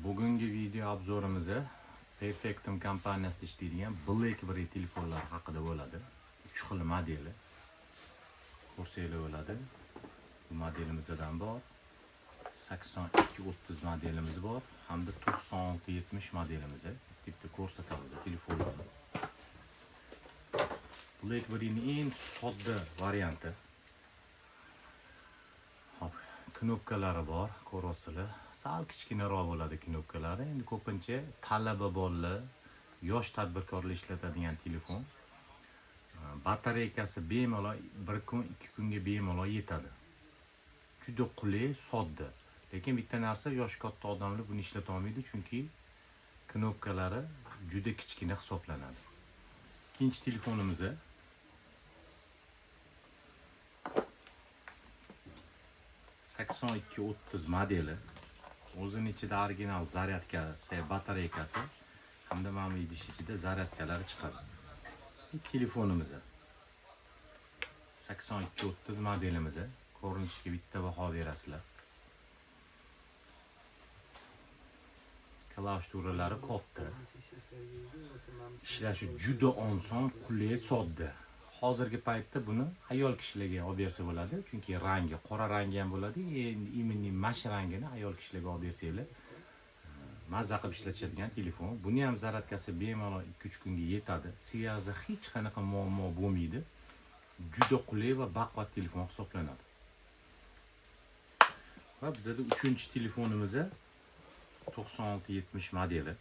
Bugungi video obzorimizda Perfectum kompaniyasida ishlaydigan BlackBerry telefonlar haqida bo'ladi. 3 xil modeli. Ko'rsanglar bo'ladi. Bu modelimizdan bor. 8230 modelimiz bor hamda 9670 modelimiz. Bitta ko'rsatamiz telefonlarni. BlackBerry'ning eng sodda varianti. Hop, knopkalari bor, ko'rasizlar. Sal kichkinaroq bo'ladi knopkalari. Endi ko'pincha talaba bolalar, yosh tadbirkorlar ishlatadigan telefon. Batareykasi bemalol 1 kun, 2 kunga bemalol yetadi. Juda qulay, sodda. Lekin bitta narsa, yosh katta odamlar buni ishlata olmaydi, chunki knopkalari juda kichkina hisoblanadi. Ikkinchi telefonimiz 8230 modeli. O'zining ichida original zaryadkasi, batareykasi hamda mana bu idish ichida zaryadkalari chiqadi. Telefonimiz 8230 modelimiz. Ko'rinishiga bitta baho berasizlar. Klaviaturalari katta. Ishlashi juda oson, qulay, sodda. Hozirgi paytda buni ayol kishilarga olib bersa bo'ladi, chunki rangi qora rangi ham bo'ladi. Iminiy mash rangini ayol kishilarga olib bersanglar mazza qilib ishlatadigan telefon. Buni ham zaryadkasi bemalol 2-3 kunga yetadi. Svyazi hech qanaqa muammo bo'lmaydi. Juda qulay va baquvvat telefon hisoblanadi. Va bizda 3-chi telefonimiz 9670 modeli.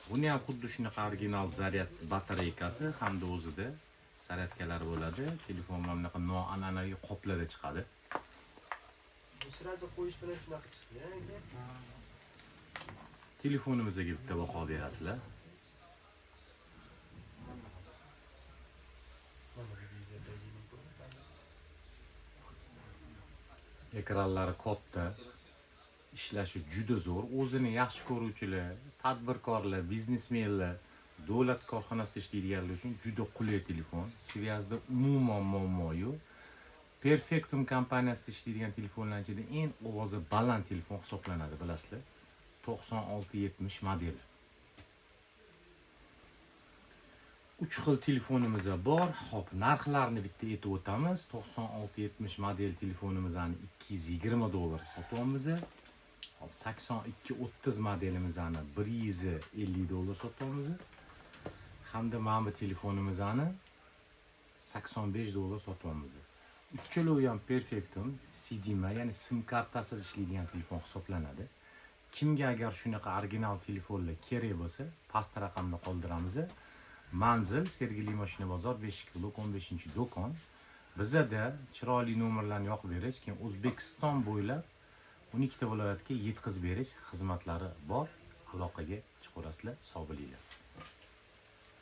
Buni ham xuddi shunaqa original zaryad batareykasi hamda o'zida zaryadkalari bo'ladi. Telefon mana bunaqa noan'anaviy qoplarda chiqadi. Bu sirazi qo'yish bilan shunaqa chiqdi. Telefonimizga bitta baho berasizlar. Ekranlari katta, ishlashi juda zo'r. O'zini yaxshi ko'ruvchilar, tadbirkorlar, biznesmenlar, davlat korxonasida ishlaydiganlar uchun juda qulay telefon. Svyazda umuman muammo yo'q. Perfectum kompaniyasida ishlaydigan telefonlar ichida eng ovozi baland telefon hisoblanadi, bilasizlar. 9670 modeli. 3 xil telefonimiz bor. Hop, narxlarini bitta aytib o'tamiz. 9670 model telefonimizni $220 sotyapmiz. Hop, 8230 modelimizni $150 sotyapmiz. Hamda mana bu telefonimizni $85 sotyapmiz. Uchalovi ham Perfectum CDMA, ya'ni sim kartasiz ishlaydigan telefon hisoblanadi. Kimga agar shunaqa original telefonlar kerak bo'lsa, past raqamni qoldiramiz. Manzil Sergeli mashina bozor 5-15-do'kon. Bizda chiroyli nomerlarni yoqib berish, keyin O'zbekiston bo'ylab 12 ta viloyatga yetkazib berish xizmatlari bor. Aloqaga chiqaverasizlar. Sog' bo'linglar.